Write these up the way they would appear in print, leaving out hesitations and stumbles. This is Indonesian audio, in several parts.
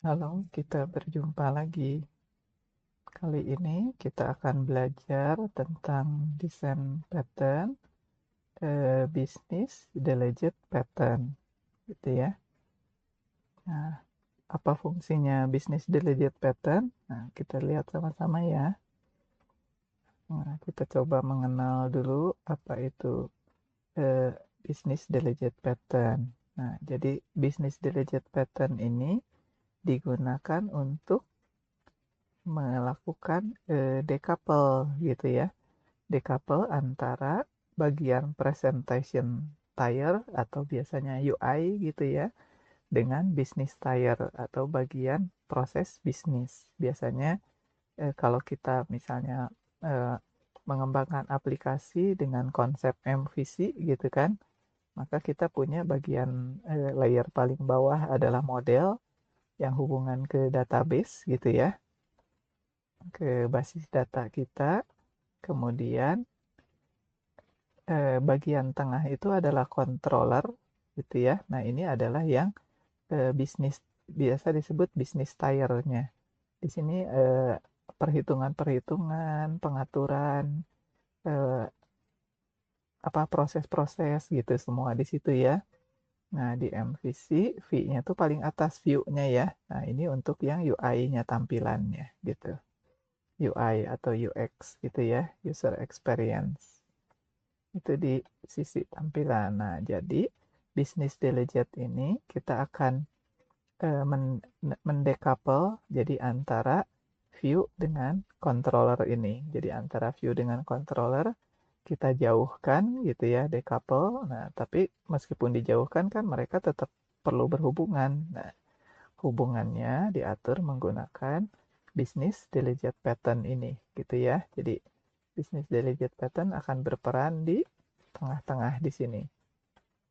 Halo, kita berjumpa lagi. Kali ini kita akan belajar tentang desain pattern, bisnis delegate pattern, gitu ya. Nah, apa fungsinya bisnis delegate pattern? Nah, kita lihat sama-sama ya. Nah, kita coba mengenal dulu apa itu eh, bisnis delegate pattern. Nah, jadi bisnis delegate pattern ini digunakan untuk melakukan decouple gitu ya. Decouple antara bagian presentation tier atau biasanya UI gitu ya dengan bisnis tier atau bagian proses bisnis. Biasanya kalau kita misalnya eh, mengembangkan aplikasi dengan konsep MVC gitu kan, maka kita punya bagian layer paling bawah adalah model yang hubungan ke database gitu ya, ke basis data kita. Kemudian bagian tengah itu adalah controller gitu ya. Nah, ini adalah yang bisnis, biasa disebut bisnis tier-nya. Di sini perhitungan-perhitungan, pengaturan, eh, apa proses-proses gitu semua di situ ya. Nah, di MVC V-nya tuh paling atas view-nya ya. Nah, ini untuk yang UI-nya tampilannya gitu. UI atau UX gitu ya, user experience. Itu di sisi tampilan. Nah, jadi bisnis delegate ini kita akan mendecouple jadi antara view dengan controller ini. Jadi antara view dengan controller kita jauhkan gitu ya, decouple. Nah, tapi meskipun dijauhkan kan mereka tetap perlu berhubungan. Nah, hubungannya diatur menggunakan bisnis delegate pattern ini gitu ya. Jadi bisnis delegate pattern akan berperan di tengah-tengah di sini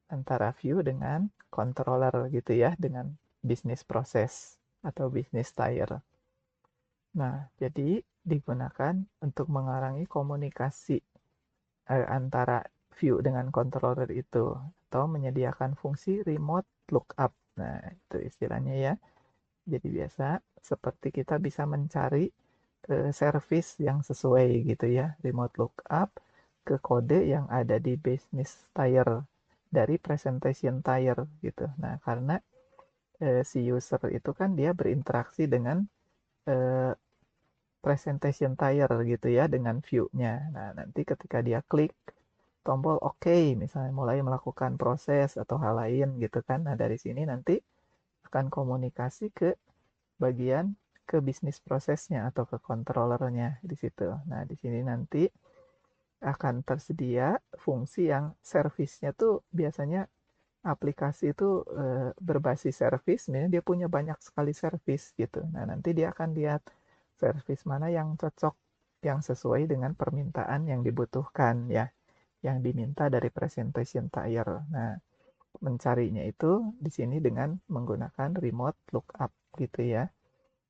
antara view dengan controller gitu ya, dengan bisnis proses atau bisnis tier. Nah, jadi digunakan untuk mengurangi komunikasi antara view dengan controller itu atau menyediakan fungsi remote lookup. Nah, itu istilahnya ya. Jadi biasa seperti kita bisa mencari service yang sesuai gitu ya, remote lookup ke kode yang ada di business tier dari presentation tier gitu. Nah, karena si user itu kan dia berinteraksi dengan eh, presentation tier gitu ya, dengan view-nya. Nah, nanti ketika dia klik tombol OK, misalnya mulai melakukan proses atau hal lain gitu kan. Nah, dari sini nanti akan komunikasi ke bagian ke bisnis prosesnya atau ke controllernya di situ. Nah, di sini nanti akan tersedia fungsi yang servisnya tuh biasanya aplikasi itu berbasis service, misalnya dia punya banyak sekali service gitu. Nah, nanti dia akan lihat service mana yang cocok, yang sesuai dengan permintaan yang dibutuhkan ya, yang diminta dari presentation tier. Nah, mencarinya itu di sini dengan menggunakan remote lookup gitu ya,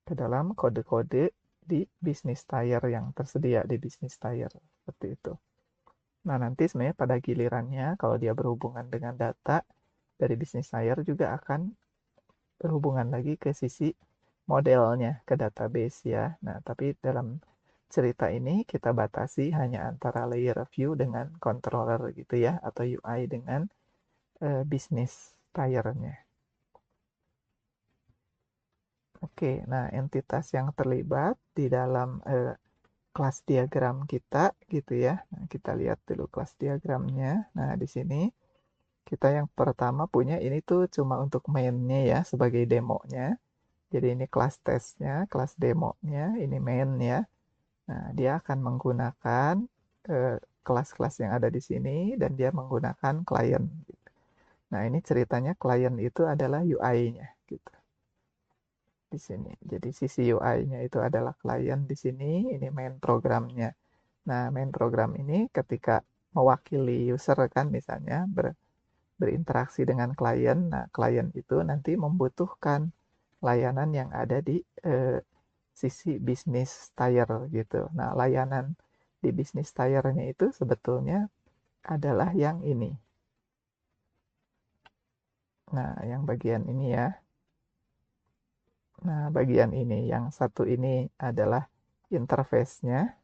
ke dalam kode-kode di bisnis tier yang tersedia di bisnis tier seperti itu. Nah, nanti sebenarnya pada gilirannya kalau dia berhubungan dengan data dari bisnis tier juga akan berhubungan lagi ke sisi modelnya, ke database ya. Nah, tapi dalam cerita ini kita batasi hanya antara layer view dengan controller gitu ya, atau UI dengan bisnis tier-nya. Oke, nah entitas yang terlibat di dalam kelas diagram kita gitu ya. Nah, kita lihat dulu kelas diagramnya. Nah, di sini kita yang pertama punya ini tuh cuma untuk main-nya ya, sebagai demonya. Jadi ini kelas tesnya, kelas demonya, ini main ya. Nah, dia akan menggunakan eh, kelas-kelas yang ada di sini dan dia menggunakan klien. Nah, ini ceritanya klien itu adalah UI-nya gitu di sini. Jadi sisi UI-nya itu adalah klien di sini, ini main programnya. Nah, main program ini ketika mewakili user kan misalnya berinteraksi dengan klien, nah klien itu nanti membutuhkan layanan yang ada di sisi bisnis tier gitu. Nah, layanan di bisnis tier-nya itu sebetulnya adalah yang ini. Nah, yang bagian ini ya. Nah, bagian ini, yang satu ini adalah interface-nya,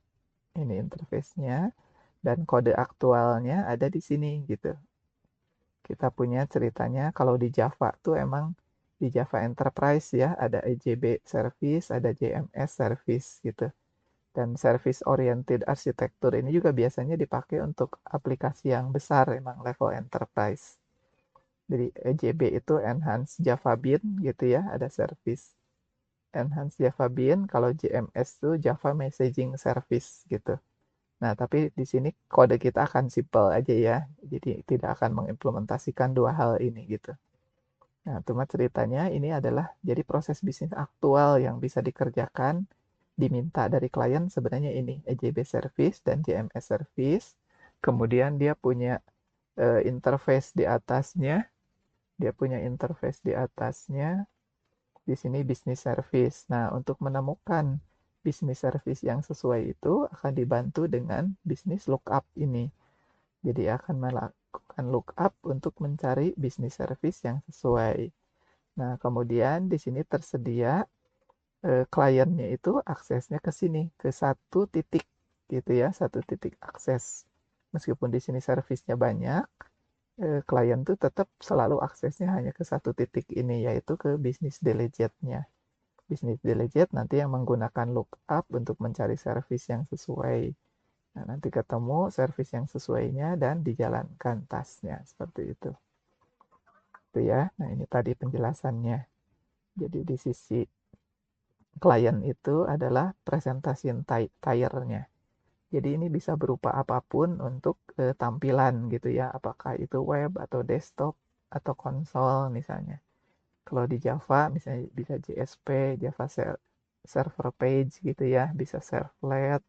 ini interface-nya, dan kode aktualnya ada di sini gitu. Kita punya ceritanya kalau di Java tuh emang di Java Enterprise ya, ada EJB service, ada JMS service gitu. Dan service oriented arsitektur ini juga biasanya dipakai untuk aplikasi yang besar, emang level enterprise. Jadi EJB itu Enhanced Java Bean gitu ya, ada service Enhanced Java Bean. Kalau JMS itu Java Messaging Service gitu. Nah, tapi di sini kode kita akan simple aja ya. Jadi tidak akan mengimplementasikan dua hal ini gitu. Nah, cuma ceritanya ini adalah jadi proses bisnis aktual yang bisa dikerjakan, diminta dari klien sebenarnya ini EJB service dan JMS service. Kemudian dia punya interface di atasnya. Dia punya interface di atasnya. Di sini bisnis service. Nah, untuk menemukan bisnis service yang sesuai itu akan dibantu dengan bisnis lookup ini. Jadi akan melakukan lookup untuk mencari bisnis service yang sesuai. Nah, kemudian di sini tersedia kliennya itu aksesnya ke sini, ke satu titik gitu ya, satu titik akses. Meskipun di sini servisnya banyak, klien tuh tetap selalu aksesnya hanya ke satu titik ini, yaitu ke bisnis delegate-nya. Bisnis delegate nanti yang menggunakan lookup untuk mencari service yang sesuai. Nah, nanti ketemu service yang sesuainya dan dijalankan tasnya, seperti itu. Itu ya. Nah, ini tadi penjelasannya. Jadi di sisi klien itu adalah presentasi tire-nya. Jadi ini bisa berupa apapun untuk tampilan gitu ya, apakah itu web atau desktop atau konsol misalnya. Kalau di Java misalnya bisa JSP, Java Server Page gitu ya, bisa servlet,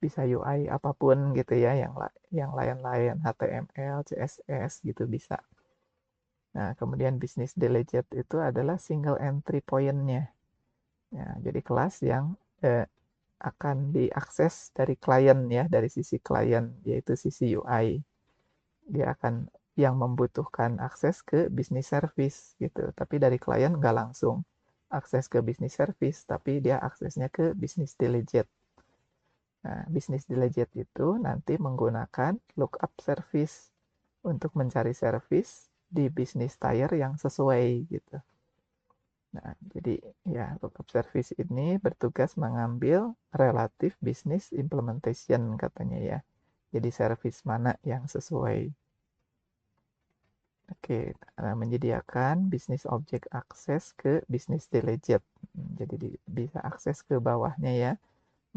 bisa UI apapun gitu ya, yang lain-lain HTML, CSS gitu bisa. Nah, kemudian business delegate itu adalah single entry point-nya. Ya, jadi kelas yang akan diakses dari klien ya, dari sisi klien, yaitu sisi UI. Dia akan yang membutuhkan akses ke business service gitu. Tapi dari klien nggak langsung akses ke business service, tapi dia aksesnya ke business delegate. Nah, business delegate itu nanti menggunakan lookup service untuk mencari service di business tier yang sesuai gitu. Nah, jadi ya lookup service ini bertugas mengambil relative business implementation katanya ya. Jadi service mana yang sesuai. Oke, menyediakan business object access ke business delegate. Jadi bisa akses ke bawahnya ya.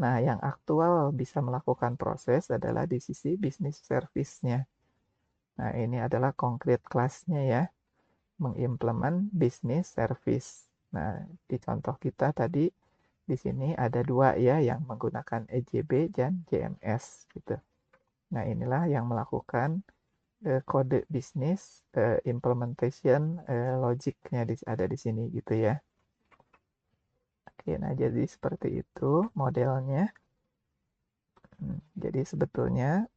Nah, yang aktual bisa melakukan proses adalah di sisi business service-nya. Nah, ini adalah konkret kelasnya ya, mengimplement business service. Nah, di contoh kita tadi, di sini ada dua ya, yang menggunakan EJB dan JMS gitu. Nah, inilah yang melakukan kode bisnis implementation logiknya ada di sini gitu ya. Oke, nah jadi seperti itu modelnya. Jadi sebetulnya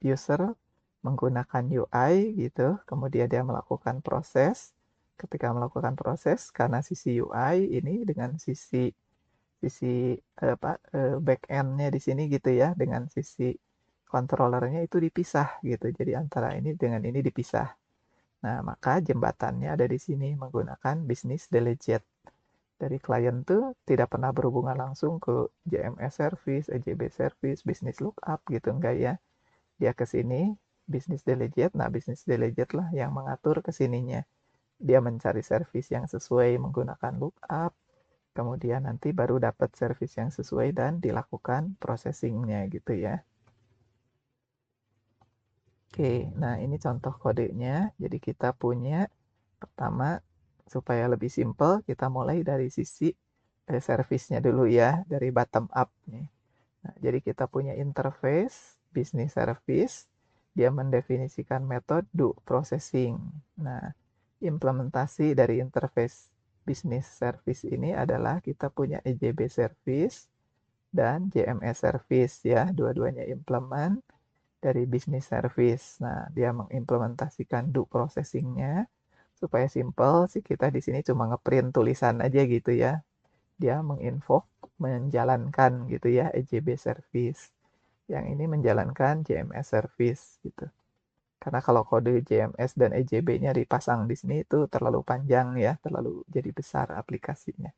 user menggunakan UI gitu, kemudian dia melakukan proses. Ketika melakukan proses, karena sisi UI ini dengan sisi back end-nya di sini gitu ya, dengan sisi controllernya itu dipisah gitu. Jadi antara ini dengan ini dipisah. Nah, maka jembatannya ada di sini menggunakan business delegate. Dari klien tuh tidak pernah berhubungan langsung ke JMS service, EJB service, business lookup gitu enggak ya. Dia ke sini business delegate, nah business delegate lah yang mengatur ke sininya. Dia mencari service yang sesuai menggunakan lookup, kemudian nanti baru dapat service yang sesuai dan dilakukan processingnya gitu ya. Oke, nah ini contoh kodenya. Jadi kita punya pertama supaya lebih simple kita mulai dari sisi service-nya dulu ya, dari bottom up nih. Nah, jadi kita punya interface business service, dia mendefinisikan metode do processing. Nah, implementasi dari interface business service ini adalah kita punya EJB service dan JMS service ya, dua-duanya implement dari business service. Nah, dia mengimplementasikan do processing-nya supaya simple sih kita di sini cuma ngeprint tulisan aja gitu ya. Dia menginvoke menjalankan gitu ya EJB service. Yang ini menjalankan JMS service gitu. Karena kalau kode JMS dan EJB-nya dipasang di sini itu terlalu panjang ya, terlalu jadi besar aplikasinya.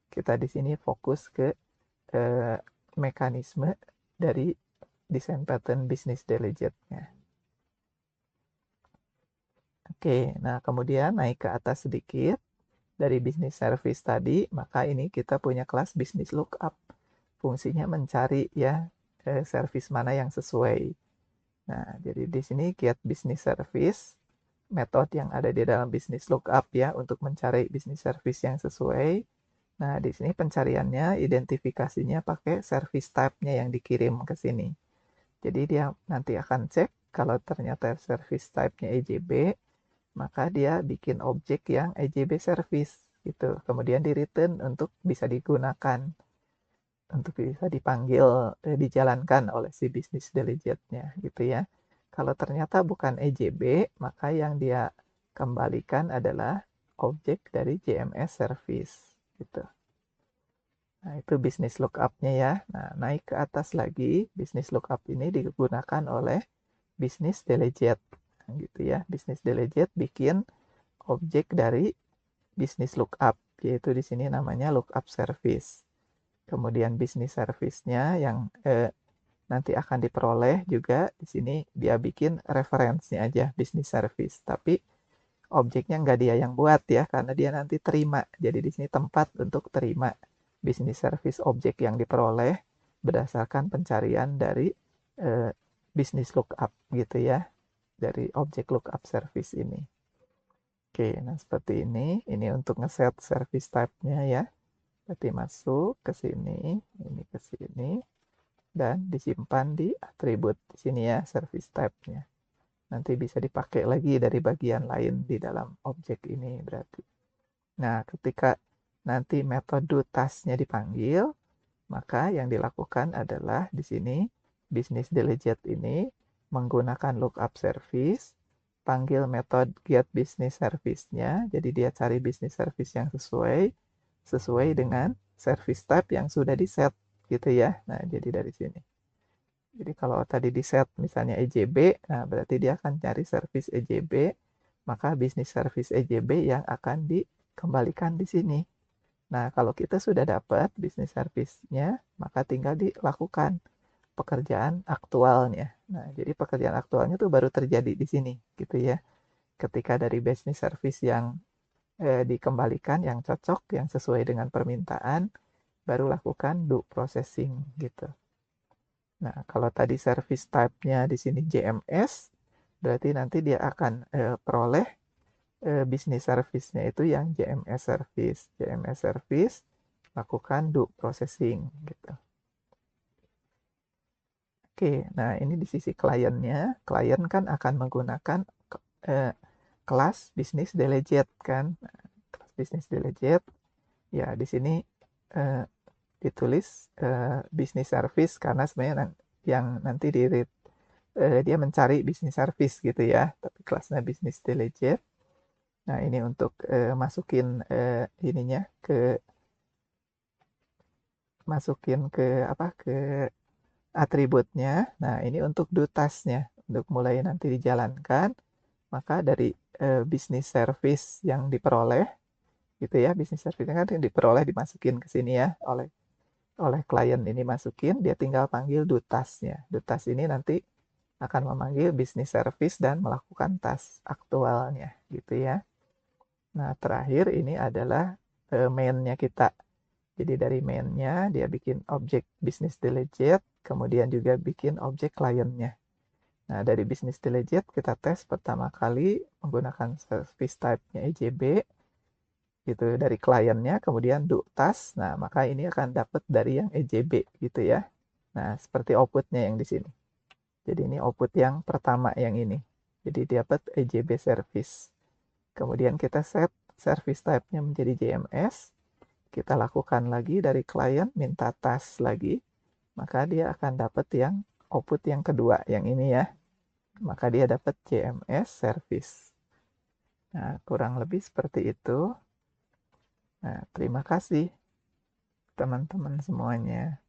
Kita di sini fokus ke mekanisme dari desain pattern business delegate-nya. Oke, nah kemudian naik ke atas sedikit dari business service tadi, maka ini kita punya kelas business lookup. Fungsinya mencari ya service mana yang sesuai. Nah, jadi di sini get business service, metode yang ada di dalam business lookup ya untuk mencari business service yang sesuai. Nah, di sini pencariannya, identifikasinya pakai service type-nya yang dikirim ke sini. Jadi dia nanti akan cek kalau ternyata service type-nya EJB, maka dia bikin objek yang EJB service gitu. Kemudian di return untuk bisa digunakan, untuk bisa dipanggil, dijalankan oleh si business delegate-nya gitu ya. Kalau ternyata bukan EJB, maka yang dia kembalikan adalah objek dari JMS service gitu. Nah, itu business lookup-nya ya. Nah, naik ke atas lagi, business lookup ini digunakan oleh business delegate. Nah, gitu ya. Business delegate bikin objek dari business lookup, yaitu di sini namanya lookup service. Kemudian business service-nya yang nanti akan diperoleh juga di sini dia bikin referensinya aja business service. Tapi objeknya nggak dia yang buat ya, karena dia nanti terima. Jadi di sini tempat untuk terima business service objek yang diperoleh berdasarkan pencarian dari business lookup gitu ya, dari objek lookup service ini. Oke, nah seperti ini. Ini untuk ngeset service type-nya ya. Berarti masuk ke sini, ini ke sini, dan disimpan di atribut di sini ya, service type-nya. Nanti bisa dipakai lagi dari bagian lain di dalam objek ini berarti. Nah, ketika nanti metode task-nya dipanggil, maka yang dilakukan adalah di sini business delegate ini menggunakan lookup service, panggil metode get business service-nya, jadi dia cari business service yang sesuai dengan service type yang sudah di set gitu ya. Nah, jadi dari sini. Jadi kalau tadi di set misalnya EJB, nah berarti dia akan cari service EJB, maka business service EJB yang akan dikembalikan di sini. Nah, kalau kita sudah dapat business service-nya, maka tinggal dilakukan pekerjaan aktualnya. Nah, jadi pekerjaan aktualnya itu baru terjadi di sini, gitu ya. Ketika dari business service yang dikembalikan, yang cocok, yang sesuai dengan permintaan, baru lakukan do processing, gitu. Nah, kalau tadi service type-nya di sini JMS, berarti nanti dia akan peroleh business service-nya itu yang JMS service. JMS service lakukan do processing gitu. Oke, nah ini di sisi kliennya, klien kan akan menggunakan kelas business delegate kan. Kelas business delegate, ya di sini ditulis business service karena sebenarnya yang nanti dia mencari business service gitu ya, tapi kelasnya business delegate. Nah, ini untuk masukin ininya masukin ke apa ke atributnya. Nah, ini untuk do task-nya untuk mulai nanti dijalankan. Maka dari business service yang diperoleh gitu ya, business service kan yang diperoleh dimasukin ke sini ya oleh klien ini masukin, dia tinggal panggil do task-nya. Do task ini nanti akan memanggil business service dan melakukan task aktualnya gitu ya. Nah, terakhir ini adalah main-nya kita. Jadi dari main-nya dia bikin objek business delegate, kemudian juga bikin objek client-nya. Nah, dari business delegate kita tes pertama kali menggunakan service type-nya EJB gitu dari kliennya, kemudian do task. Nah, maka ini akan dapat dari yang EJB gitu ya. Nah, seperti output-nya yang di sini. Jadi ini output yang pertama yang ini. Jadi dapat EJB service. Kemudian kita set service type-nya menjadi JMS. Kita lakukan lagi dari klien, minta task lagi. Maka dia akan dapat yang output yang kedua, yang ini ya. Maka dia dapat JMS service. Nah, kurang lebih seperti itu. Nah, terima kasih teman-teman semuanya.